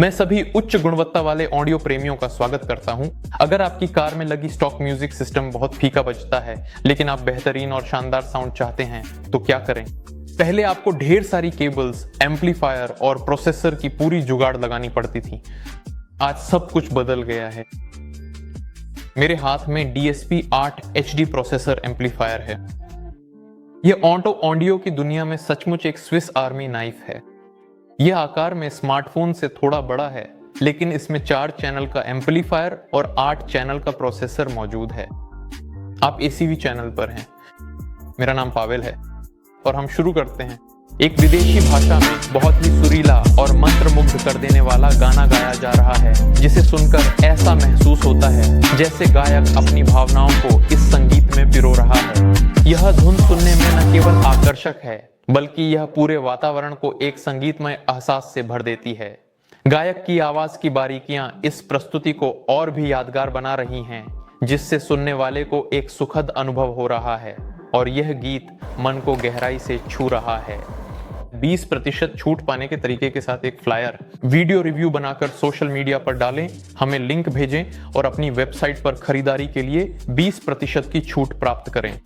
मैं सभी उच्च गुणवत्ता वाले ऑडियो प्रेमियों का स्वागत करता हूं। अगर आपकी कार में लगी स्टॉक म्यूजिक सिस्टम बहुत फीका बजता है, लेकिन आप बेहतरीन और शानदार साउंड चाहते हैं, तो क्या करें? पहले आपको ढेर सारी केबल्स, एम्पलीफायर और प्रोसेसर की पूरी जुगाड़ लगानी पड़ती थी। आज सब कुछ बदल गया है। मेरे हाथ में DSP 8 HD प्रोसेसर एम्पलीफायर है। यह ऑडियो की दुनिया में सचमुच एक स्विस आर्मी नाइफ है। यह आकार में स्मार्टफोन से थोड़ा बड़ा है, लेकिन इसमें 4 चैनल का एम्पलीफायर और 8 चैनल का प्रोसेसर मौजूद है। आप ACV चैनल पर हैं। मेरा नाम पावेल है और हम शुरू करते हैं। एक विदेशी भाषा में बहुत ही सुरीला और मंत्रमुग्ध कर देने वाला गाना गाया जा रहा है, जिसे सुनकर ऐसा महसूस होता है जैसे गायक अपनी भावनाओं को इस संगीत में पिरो रहा है। यह धुन सुनने में न केवल आकर्षक है, बल्कि यह पूरे वातावरण को एक संगीतमय एहसास से भर देती है। गायक की आवाज की बारीकियां इस प्रस्तुति को और भी यादगार बना रही हैं, जिससे सुनने वाले को एक सुखद अनुभव हो रहा है और यह गीत मन को गहराई से छू रहा है। 20% छूट पाने के तरीके के साथ एक फ्लायर, वीडियो रिव्यू बनाकर सोशल मीडिया पर डालें, हमें लिंक भेजें और अपनी वेबसाइट पर खरीदारी के लिए 20% की छूट प्राप्त करें।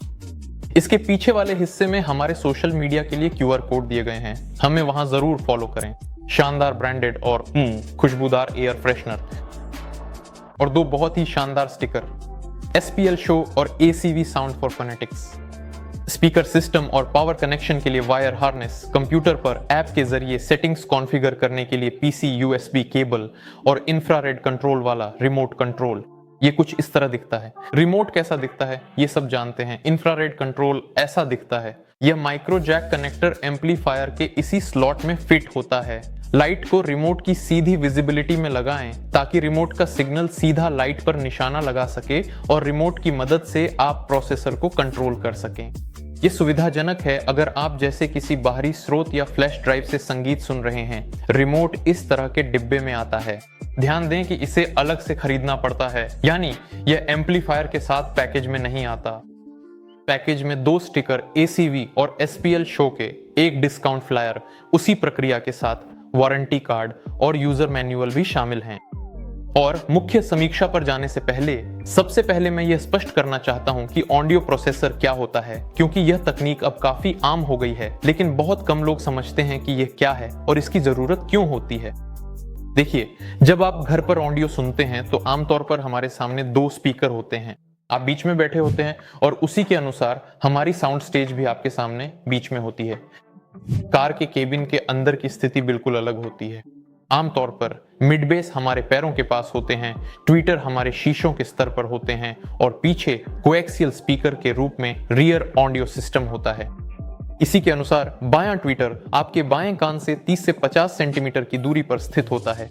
इसके पीछे वाले हिस्से में हमारे सोशल मीडिया के लिए QR कोड दिए गए हैं, हमें वहां जरूर फॉलो करें। शानदार ब्रांडेड और खुशबूदार एयर फ्रेशनर और 2 बहुत ही शानदार स्टिकर, SPL शो और ACV sound for phonetics. Speaker system और पावर कनेक्शन के लिए वायर हार्नेस, कंप्यूटर पर ऐप के जरिए सेटिंग्स कॉन्फ़िगर करने के लिए PC USB केबल और इंफ्रारेड कंट्रोल वाला रिमोट कंट्रोल। ये कुछ इस तरह दिखता है। रिमोट कैसा दिखता है ये सब जानते हैं। इंफ्रारेड कंट्रोल ऐसा दिखता है। यह माइक्रो जैक कनेक्टर एम्पलीफायर के इसी स्लॉट में फिट होता है। लाइट को रिमोट की सीधी विजिबिलिटी में लगाएं ताकि रिमोट का सिग्नल सीधा लाइट पर निशाना लगा सके और रिमोट की मदद से आप प्रोसेसर को कंट्रोल कर सकें। ये सुविधाजनक है अगर आप जैसे किसी बाहरी स्रोत या फ्लैश ड्राइव से संगीत सुन रहे हैं। रिमोट इस तरह के डिब्बे में आता है। ध्यान दें कि इसे अलग से खरीदना पड़ता है, यानी यह एम्पलीफायर के साथ पैकेज में नहीं आता। पैकेज में 2 स्टिकर ACV और SPL शो के, एक डिस्काउंट फ्लायर, उसी प्रक्रिया के साथ वारंटी कार्ड और यूजर मैनुअल भी शामिल हैं। और मुख्य समीक्षा पर जाने से पहले सबसे पहले मैं यह स्पष्ट करना चाहता हूं कि ऑडियो प्रोसेसर क्या होता है, क्योंकि यह तकनीक अब काफी आम हो गई है, लेकिन बहुत कम लोग समझते हैं कि यह क्या है और इसकी जरूरत क्यों होती है। देखिए, जब आप घर पर ऑडियो सुनते हैं तो आमतौर पर हमारे सामने 2 स्पीकर होते हैं। आप बीच में बैठे होते हैं और उसी के अनुसार हमारी साउंड स्टेज भी आपके सामने बीच में होती है। कार के केबिन के अंदर की स्थिति बिल्कुल अलग होती है। आमतौर पर मिड बेस हमारे पैरों के पास होते हैं, ट्विटर हमारे शीशों के स्तर पर होते हैं और पीछे कोएक्सियल स्पीकर के रूप में रियर ऑडियो सिस्टम होता है। इसी के अनुसार बायां ट्विटर आपके बाएं कान से 30 से 50 सेंटीमीटर की दूरी पर स्थित होता है।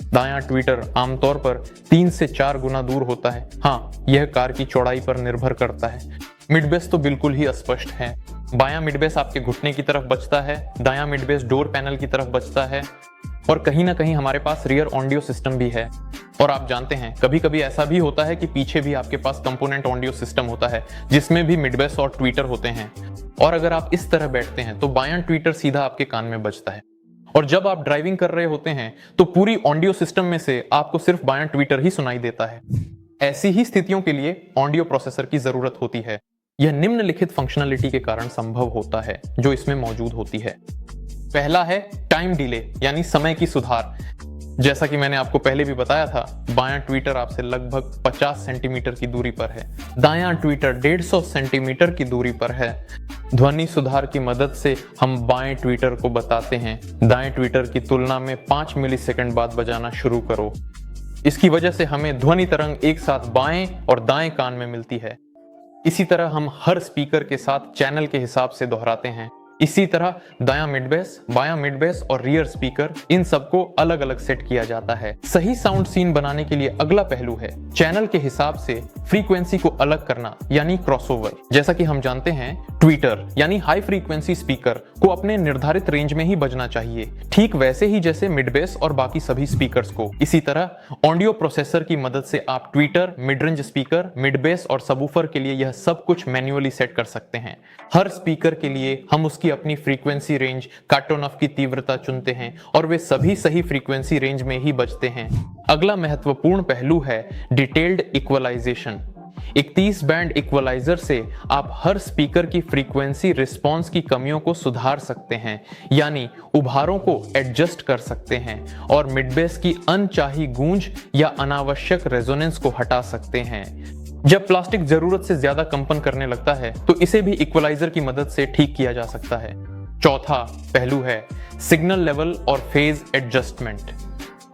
दायां ट्विटर आमतौर पर 3 से 4 गुना दूर होता है। हाँ, यह कार की चौड़ाई पर निर्भर करता है। मिड बेस तो बिल्कुल ही अस्पष्ट है। बायां मिड बेस आपके घुटने की तरफ बचता है, दायां मिड बेस डोर पैनल की तरफ बचता है और कहीं ना कहीं हमारे पास रियर ऑडियो सिस्टम भी है। और आप जानते हैं, कभी कभी ऐसा भी होता है कि पीछे भी आपके पास कंपोनेंट ऑडियो सिस्टम होता है, जिसमें भी मिड बेस और ट्विटर होते हैं। और अगर आप इस तरह बैठते हैं तो बायां ट्विटर सीधा आपके कान में बजता है। और जब आप ड्राइविंग कर रहे होते हैं तो पूरी ऑडियो सिस्टम में से आपको सिर्फ बायां ट्विटर ही सुनाई देता है। ऐसी ही स्थितियों के लिए ऑडियो प्रोसेसर की जरूरत होती है। यह निम्नलिखित फंक्शनलिटी के कारण संभव होता है जो इसमें मौजूद होती है। पहला है टाइम डिले, यानी समय की सुधार। जैसा कि मैंने आपको पहले भी बताया था, बायां ट्विटर आपसे लगभग 50 सेंटीमीटर की दूरी पर है, दायां ट्विटर 150 सेंटीमीटर की दूरी पर है। ध्वनि सुधार की मदद से हम बाएं ट्विटर को बताते हैं, दाएं ट्विटर की तुलना में 5 मिलीसेकंड बाद बजाना शुरू करो। इसकी वजह से हमें ध्वनि तरंग एक साथ बाएं और दाएं कान में मिलती है। इसी तरह हम हर स्पीकर के साथ चैनल के हिसाब से दोहराते हैं। इसी तरह दायां मिड बेस, बायां मिड बेस और रियर स्पीकर, इन सबको अलग अलग सेट किया जाता है। सही साउंड सीन बनाने के लिए अगला पहलू है चैनल के हिसाब से फ्रीक्वेंसी को अलग करना, यानी क्रॉसओवर। जैसा कि हम जानते हैं, ट्विटर यानी हाई फ्रीक्वेंसी स्पीकर को अपने निर्धारित रेंज में ही बजना चाहिए, ठीक वैसे ही जैसे मिड बेस और बाकी सभी स्पीकर्स को। इसी तरह ऑडियो प्रोसेसर की मदद से आप Twitter, mid range speaker, mid base और सबवूफर के लिए यह सब कुछ मैन्युअली सेट कर सकते हैं। हर स्पीकर के लिए हम उसकी की अपनी फ्रीक्वेंसी रेंज, काटोनफ की तीव्रता चुनते हैं और वे सभी सही फ्रीक्वेंसी रेंज में ही बजते हैं। अगला महत्वपूर्ण पहलू है डिटेल्ड इक्वलाइजेशन। एक 30 बैंड इक्वलाइजर से आप हर स्पीकर की फ्रीक्वेंसी रिस्पॉन्स की कमियों को सुधार सकते हैं, यानी उभारों को एडजस्ट कर सकते हैं और मिडबेस की अनचाही गूंज या अनावश्यक रेजोनेंस को हटा सकते हैं। जब प्लास्टिक जरूरत से ज्यादा कंपन करने लगता है तो इसे भी इक्वलाइजर की मदद से ठीक किया जा सकता है। चौथा पहलू है सिग्नल लेवल और फेज एडजस्टमेंट।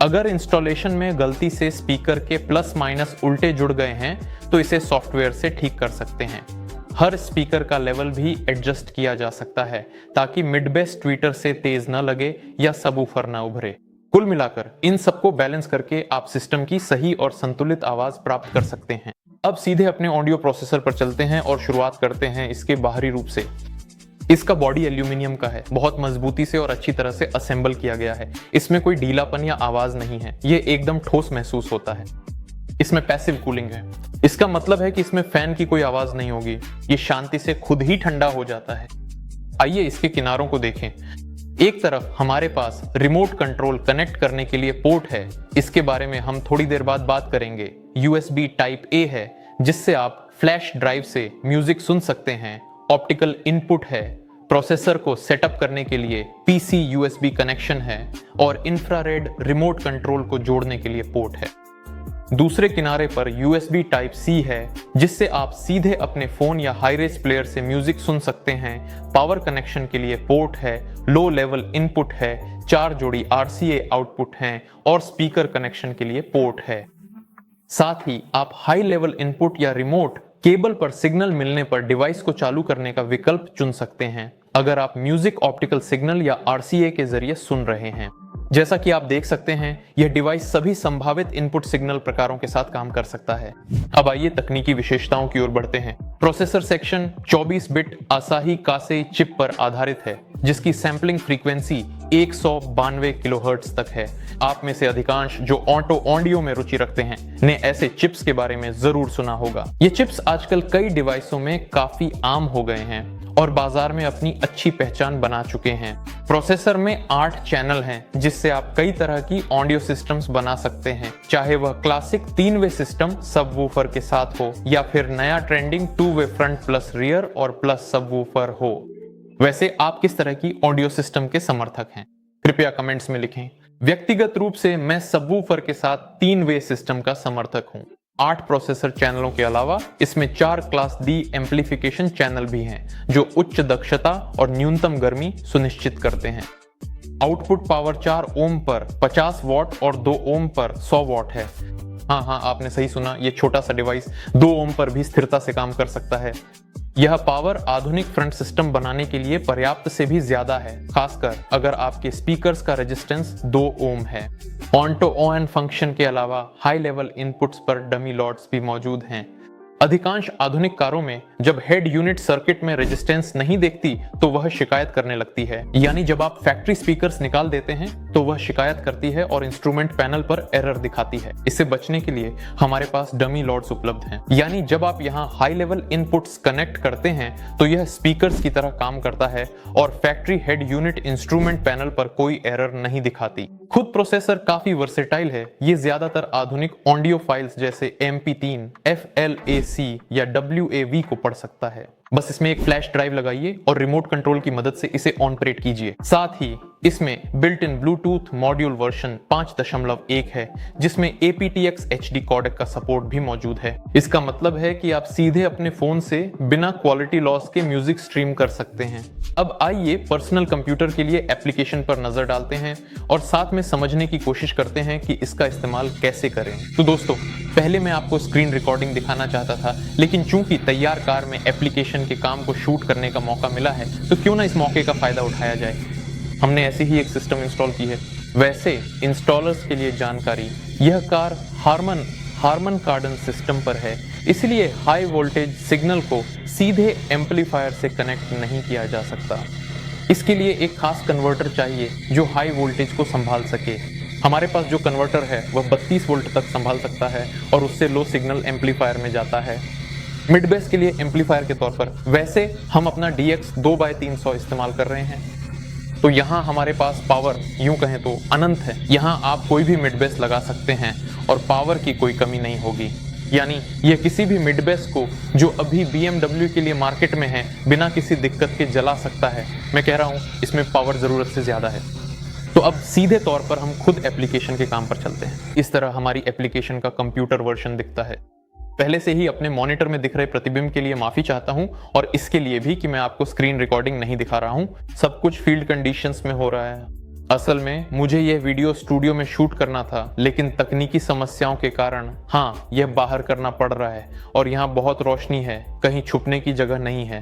अगर इंस्टॉलेशन में गलती से स्पीकर के प्लस माइनस उल्टे जुड़ गए हैं तो इसे सॉफ्टवेयर से ठीक कर सकते हैं। हर स्पीकर का लेवल भी एडजस्ट किया जा सकता है ताकि मिडबेस ट्वीटर से तेज न लगे या सबवूफर न उभरे। कुल मिलाकर इन सबको बैलेंस करके आप सिस्टम की सही और संतुलित आवाज प्राप्त कर सकते हैं। अब सीधे अपने ऑडियो प्रोसेसर पर चलते हैं और शुरुआत करते हैं इसके बाहरी रूप से। इसका बॉडी एल्यूमिनियम का है, बहुत मजबूती से और अच्छी तरह से असेंबल किया गया है। इसमें कोई ढीलापन या आवाज नहीं है, ये एकदम ठोस महसूस होता है। इसमें पैसिव कूलिंग है, इसका मतलब है कि इसमें फैन की कोई आवाज नहीं होगी, ये शांति से खुद ही ठंडा हो जाता है। आइए इसके किनारों को देखें। एक तरफ हमारे पास रिमोट कंट्रोल कनेक्ट करने के लिए पोर्ट है, इसके बारे में हम थोड़ी देर बाद बात करेंगे। USB टाइप A है जिससे आप फ्लैश ड्राइव से म्यूजिक सुन सकते हैं। ऑप्टिकल इनपुट है, प्रोसेसर को सेटअप करने के लिए PC USB कनेक्शन है और इंफ्रारेड रिमोट कंट्रोल को जोड़ने के लिए पोर्ट है। दूसरे किनारे पर USB टाइप C है जिससे आप सीधे अपने फोन या हाई रेज प्लेयर से म्यूजिक सुन सकते हैं। पावर कनेक्शन के लिए पोर्ट है, लो लेवल इनपुट है, 4 जोड़ी RCA आउटपुट हैं और स्पीकर कनेक्शन के लिए पोर्ट है। साथ ही आप हाई लेवल इनपुट या रिमोट केबल पर सिग्नल मिलने पर डिवाइस को चालू करने का विकल्प चुन सकते हैं अगर आप म्यूजिक ऑप्टिकल सिग्नल या RCA के जरिए सुन रहे हैं। जैसा कि आप देख सकते हैं यह डिवाइस सभी संभावित इनपुट सिग्नल प्रकारों के साथ काम कर सकता है। अब आइए तकनीकी विशेषताओं की ओर बढ़ते हैं। प्रोसेसर सेक्शन 24 बिट आसाही कासे चिप पर आधारित है जिसकी सैंपलिंग फ्रीक्वेंसी 192 किलोहर्ट्ज तक है। आप में से अधिकांश जो ऑटो ऑडियो में रुचि रखते हैं ने ऐसे चिप्स के बारे में जरूर सुना होगा। ये चिप्स आजकल कई डिवाइसों में काफी आम हो गए हैं और बाजार में अपनी अच्छी पहचान बना चुके हैं। प्रोसेसर में 8 चैनल हैं जिससे आप कई तरह की ऑडियो सिस्टम्स बना सकते हैं, चाहे वह क्लासिक 3 वे सिस्टम सबवूफर के साथ हो या फिर नया ट्रेंडिंग 2 वे फ्रंट प्लस रियर और प्लस सबवूफर हो। वैसे आप किस तरह की ऑडियो सिस्टम के समर्थक हैं? कृपया कमेंट्स में लिखें। व्यक्तिगत रूप से मैं सबवूफर के साथ 3 वे सिस्टम का समर्थक हूं। 8 प्रोसेसर चैनलों के अलावा इसमें 4 क्लास D एम्पलीफिकेशन चैनल भी हैं जो उच्च दक्षता और न्यूनतम गर्मी सुनिश्चित करते हैं। आउटपुट पावर 4 ओम पर 50 वॉट और 2 ओम पर 100 वॉट है। हाँ, आपने सही सुना, ये छोटा सा डिवाइस 2 ओम पर भी स्थिरता से काम कर सकता है। यह पावर आधुनिक फ्रंट सिस्टम बनाने के लिए पर्याप्त से भी ज्यादा है, खासकर अगर आपके स्पीकर्स का रेजिस्टेंस 2 ओम है। ऑन-टू-ऑन फंक्शन के अलावा हाई लेवल इनपुट्स पर डमी लॉट्स भी मौजूद हैं। अधिकांश आधुनिक कारों में जब हेड यूनिट सर्किट में रेजिस्टेंस नहीं देखती तो वह शिकायत करने लगती है, यानी जब आप फैक्ट्री स्पीकर्स निकाल देते हैं तो वह शिकायत करती है और इंस्ट्रूमेंट पैनल पर एरर दिखाती है। इससे बचने के लिए हमारे पास डमी लॉट्स उपलब्ध हैं, यानी जब आप यहाँ हाई लेवल इनपुट्स कनेक्ट करते हैं तो यह स्पीकर्स की तरह काम करता है और factory head unit instrument panel पर कोई एरर नहीं दिखाती। खुद प्रोसेसर काफी वर्सेटाइल है, ये ज्यादातर आधुनिक ऑडियो फाइल्स जैसे MP3, FLAC या WAV को पढ़ सकता है। बस इसमें एक फ्लैश ड्राइव लगाइए और रिमोट कंट्रोल की मदद से इसे ऑपरेट कीजिए। साथ ही इसमें built in Bluetooth module version 5.1 है जिसमें aptX HD कोडेक का सपोर्ट भी मौजूद है। इसका मतलब है कि आप सीधे अपने फोन से बिना क्वालिटी लॉस के म्यूजिक स्ट्रीम कर सकते हैं। अब आइए पर्सनल कंप्यूटर के लिए एप्लीकेशन पर नजर डालते हैं और साथ में समझने की कोशिश करते हैं कि इसका इस्तेमाल कैसे करें। तो दोस्तों, पहले मैं आपको स्क्रीन रिकॉर्डिंग दिखाना चाहता था, लेकिन चूंकि तैयार कार में एप्लीकेशन के काम को शूट करने का मौका मिला है तो क्यों ना इस मौके का फायदा उठाया जाए। हमने ऐसी ही एक सिस्टम इंस्टॉल की है। वैसे इंस्टॉलर्स के लिए जानकारी, यह कार हार्मन कार्डन सिस्टम पर है, इसलिए हाई वोल्टेज सिग्नल को सीधे एम्पलीफायर से कनेक्ट नहीं किया जा सकता। इसके लिए एक खास कन्वर्टर चाहिए जो हाई वोल्टेज को संभाल सके। हमारे पास जो कन्वर्टर है वह 32 वोल्ट तक संभाल सकता है और उससे लो सिग्नल एम्पलीफायर में जाता है। मिड बेस के लिए एम्पलीफायर के तौर पर वैसे हम अपना DX 2x300 इस्तेमाल कर रहे हैं, तो यहाँ हमारे पास पावर यूं कहें तो अनंत है। यहाँ आप कोई भी मिड बेस लगा सकते हैं और पावर की कोई कमी नहीं होगी। यानी यह किसी भी मिड बेस को जो अभी BMW के लिए मार्केट में है बिना किसी दिक्कत के जला सकता है। मैं कह रहा हूँ इसमें पावर ज़रूरत से ज़्यादा है। तो अब सीधे तौर पर हम खुद एप्लीकेशन के काम पर चलते हैं। इस तरह हमारी एप्लीकेशन का कंप्यूटर वर्जन दिखता है। पहले से ही अपने मॉनिटर में दिख रहे प्रतिबिंब के लिए माफी चाहता हूं और इसके लिए भी कि मैं आपको स्क्रीन रिकॉर्डिंग नहीं दिखा रहा हूं। सब कुछ फील्ड कंडीशंस में हो रहा है। असल में मुझे यह वीडियो स्टूडियो में शूट करना था, लेकिन तकनीकी समस्याओं के कारण यह बाहर करना पड़ रहा है और यहाँ बहुत रोशनी है, कहीं छुपने की जगह नहीं है।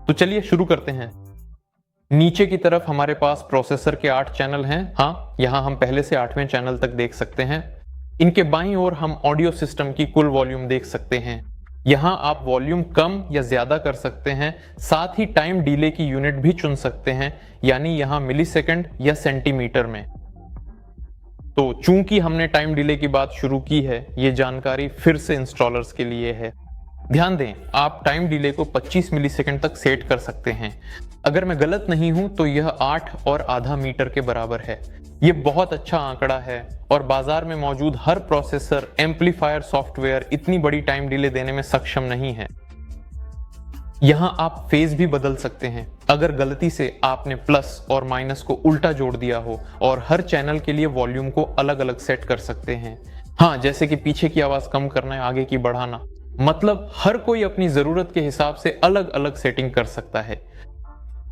तो चलिए शुरू करते हैं। नीचे की तरफ हमारे पास प्रोसेसर के 8 चैनल हैं। यहाँ हम पहले से 8वें चैनल तक देख सकते हैं। इनके बाईं ओर हम ऑडियो सिस्टम की कुल वॉल्यूम देख सकते हैं। यहाँ आप वॉल्यूम कम या ज्यादा कर सकते हैं, साथ ही टाइम डिले की यूनिट भी चुन सकते हैं, यानी यहाँ मिलीसेकंड या सेंटीमीटर में। तो चूंकि हमने टाइम डिले की बात शुरू की है, ये जानकारी फिर से इंस्टॉलर्स के लिए है। ध्यान दें, आप टाइम डिले को 25 मिलीसेकंड तक सेट कर सकते हैं। अगर मैं गलत नहीं हूं तो यह 8 और आधा मीटर के बराबर है। ये बहुत अच्छा आंकड़ा है और बाजार में मौजूद हर प्रोसेसर, एम्पलीफायर सॉफ्टवेयर इतनी बड़ी टाइम डिले देने में सक्षम नहीं है। यहां आप फेज भी बदल सकते हैं। अगर गलती से आपने प्लस और माइनस को उल्टा जोड़ दिया हो, और हर चैनल के लिए वॉल्यूम को अलग अलग सेट कर सकते हैं। जैसे कि पीछे की आवाज कम करना है, आगे की बढ़ाना। मतलब हर कोई अपनी जरूरत के हिसाब से अलग अलग सेटिंग कर सकता है।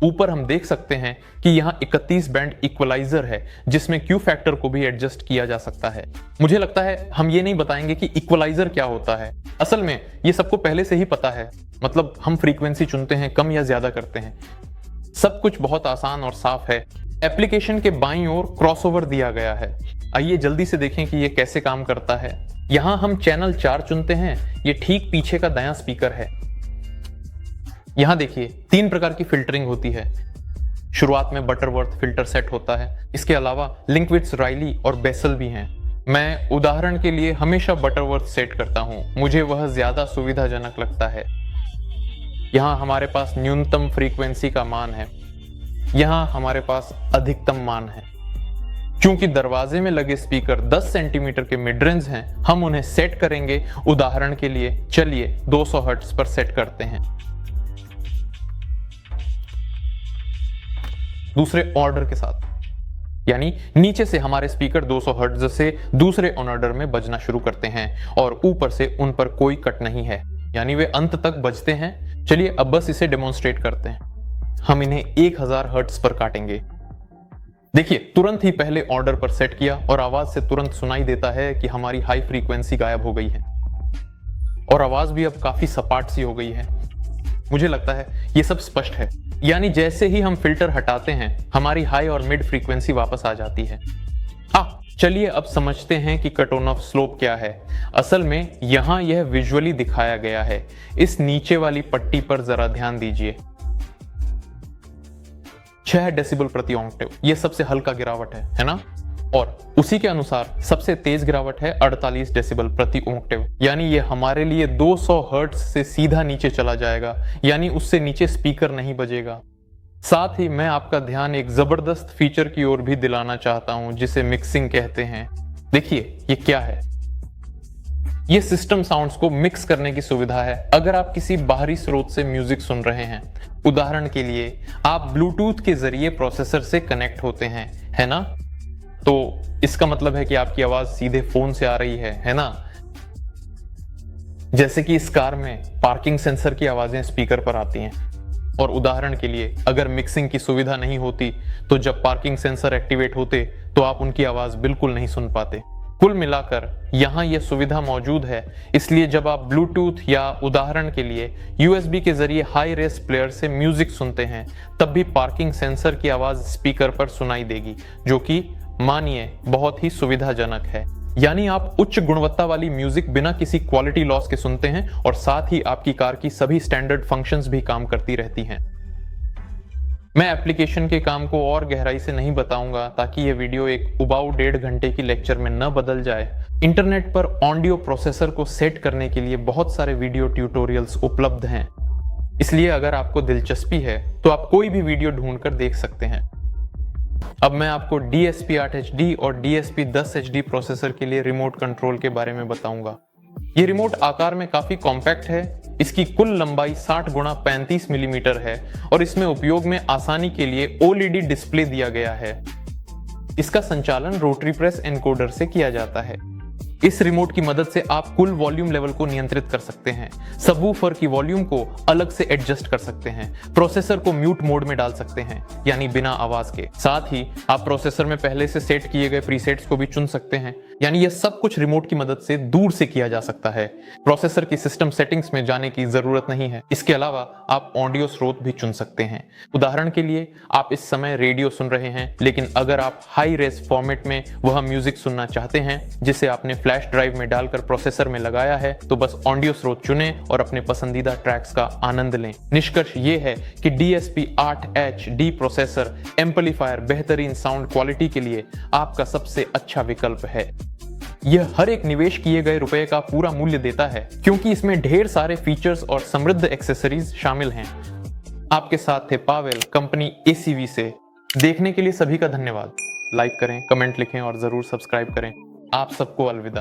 ऊपर हम देख सकते हैं कि यहाँ 31 बैंड इक्वलाइजर है, जिसमें क्यू फैक्टर को भी एडजस्ट किया जा सकता है। मुझे लगता है हम ये नहीं बताएंगे कि इक्वलाइजर क्या होता है। असल में ये सबको पहले से ही पता है। मतलब हम फ्रीक्वेंसी चुनते हैं, कम या ज्यादा करते हैं। सब कुछ बहुत आसान और साफ है। एप्लीकेशन के बाईं ओर क्रॉसओवर दिया गया है। आइए जल्दी से देखें कि ये कैसे काम करता है। यहाँ हम चैनल 4 चुनते हैं। ये ठीक पीछे का दायां स्पीकर है। यहाँ देखिए 3 प्रकार की फिल्टरिंग होती है। शुरुआत में बटरवर्थ फिल्टर सेट होता है। इसके अलावा लिंकविट्स, रायली और बेसल भी हैं। मैं उदाहरण के लिए हमेशा बटरवर्थ सेट करता हूँ, मुझे वह ज्यादा सुविधाजनक लगता है। यहाँ हमारे पास न्यूनतम फ्रीक्वेंसी का मान है, यहाँ हमारे पास अधिकतम मान है। क्योंकि दरवाजे में लगे स्पीकर 10 सेंटीमीटर के मिड रेंज हैं, हम उन्हें सेट करेंगे। उदाहरण के लिए चलिए 200 हर्ट्ज पर सेट करते हैं। दूसरे ऑर्डर के साथ, यानी नीचे से हमारे स्पीकर 200 हर्ट्ज से दूसरे ऑर्डर में बजना शुरू करते हैं और ऊपर से उन पर कोई कट नहीं है, यानी वे अंत तक बजते हैं। चलिए अब बस इसे डेमोन्स्ट्रेट करते हैं। हम इन्हें 1000 हर्ट्ज पर काटेंगे। देखिए तुरंत ही पहले ऑर्डर पर सेट किया और आवाज से तुरंत सुनाई देता है कि हमारी हाई फ्रीक्वेंसी गायब हो गई है और आवाज भी अब काफी सपाट सी हो गई है। मुझे लगता है ये सब स्पष्ट है। यानी जैसे ही हम फिल्टर हटाते हैं, हमारी हाई और मिड फ्रीक्वेंसी वापस आ जाती है। चलिए अब समझते हैं कि कट ऑन ऑफ स्लोप क्या है। असल में यहां यह विजुअली दिखाया गया है। इस नीचे वाली पट्टी पर जरा ध्यान दीजिए। 6 डेसिबल प्रति ऑक्टेव, यह सबसे हल्का गिरावट है ना? और उसी के अनुसार सबसे तेज गिरावट है 48 डेसिबल प्रति ऑक्टेव, यानी ये हमारे लिए 200 हर्ट्ज से सीधा नीचे चला जाएगा, यानी उससे नीचे स्पीकर नहीं बजेगा। साथ ही मैं आपका ध्यान एक जबरदस्त फीचर की ओर भी दिलाना चाहता हूं, जिसे मिक्सिंग कहते हैं। देखिए ये क्या है। ये सिस्टम साउंड्स को मिक्स करने की सुविधा है। अगर आप किसी बाहरी स्रोत से म्यूजिक सुन रहे हैं, उदाहरण के लिए आप ब्लूटूथ के जरिए प्रोसेसर से कनेक्ट होते हैं, है ना? तो इसका मतलब है कि आपकी आवाज सीधे फोन से आ रही है ना? जैसे कि इस कार में पार्किंग सेंसर की आवाजें स्पीकर पर आती हैं। और उदाहरण के लिए अगर मिक्सिंग की सुविधा नहीं होती, तो जब पार्किंग सेंसर एक्टिवेट होते तो आप उनकी आवाज बिल्कुल नहीं सुन पाते। कुल मिलाकर यहाँ यह सुविधा मौजूद है, इसलिए जब आप ब्लूटूथ या उदाहरण के लिए USB के जरिए हाई रेस प्लेयर से म्यूजिक सुनते हैं, तब भी पार्किंग सेंसर की आवाज स्पीकर पर सुनाई देगी, जो कि मानिए बहुत ही सुविधाजनक है। यानी आप उच्च गुणवत्ता वाली म्यूजिक बिना किसी क्वालिटी लॉस के सुनते हैं और साथ ही आपकी कार की सभी स्टैंडर्ड फंक्शंस भी काम करती रहती हैं। मैं एप्लीकेशन के काम को और गहराई से नहीं बताऊंगा, ताकि यह वीडियो एक उबाऊ 1.5 घंटे की लेक्चर में न बदल जाए। इंटरनेट पर ऑडियो प्रोसेसर को सेट करने के लिए बहुत सारे वीडियो ट्यूटोरियल्स उपलब्ध हैं, इसलिए अगर आपको दिलचस्पी है तो आप कोई भी वीडियो ढूंढकर देख सकते हैं। अब मैं आपको DSP-8HD और DSP-10HD प्रोसेसर के लिए रिमोट कंट्रोल के बारे में बताऊंगा। ये रिमोट आकार में काफी कॉम्पैक्ट है। इसकी कुल लंबाई 60 गुणा 35 मिलीमीटर है और इसमें उपयोग में आसानी के लिए OLED डिस्प्ले दिया गया है। इसका संचालन रोटरी प्रेस एनकोडर से किया जाता है। इस रिमोट की मदद से आप कुल वॉल्यूम लेवल को नियंत्रित कर सकते हैं, सबवूफर की वॉल्यूम को अलग से एडजस्ट कर सकते हैं, प्रोसेसर को म्यूट मोड में डाल सकते हैं यानी बिना आवाज के। साथ ही आप प्रोसेसर में पहले से सेट किए गए प्रीसेट्स को भी चुन सकते हैं, यानी यह सब कुछ रिमोट की मदद से दूर से किया जा सकता है। प्रोसेसर की सिस्टम सेटिंग्स में जाने की जरूरत नहीं है। इसके अलावा आप ऑडियो स्रोत भी चुन सकते हैं। उदाहरण के लिए आप इस समय रेडियो सुन रहे हैं, लेकिन अगर आप हाई रेज फॉर्मेट में वह म्यूजिक सुनना चाहते हैं जिसे आपने फ्लैश ड्राइव में डालकर प्रोसेसर में लगाया है, तो बस ऑडियो स्रोत चुनें और अपने पसंदीदा ट्रैक्स का आनंद लें। निष्कर्ष ये है कि DSP-8HD प्रोसेसर एम्पलीफायर बेहतरीन साउंड क्वालिटी के लिए आपका सबसे अच्छा विकल्प है। यह हर एक निवेश किए गए रुपए का पूरा मूल्य देता है, क्योंकि इसमें ढेर सारे फीचर्स और समृद्ध एक्सेसरीज शामिल हैं। आपके साथ थे पावेल, कंपनी ACV से। देखने के लिए सभी का धन्यवाद। लाइक करें, कमेंट लिखें और जरूर सब्सक्राइब करें। आप सबको अलविदा।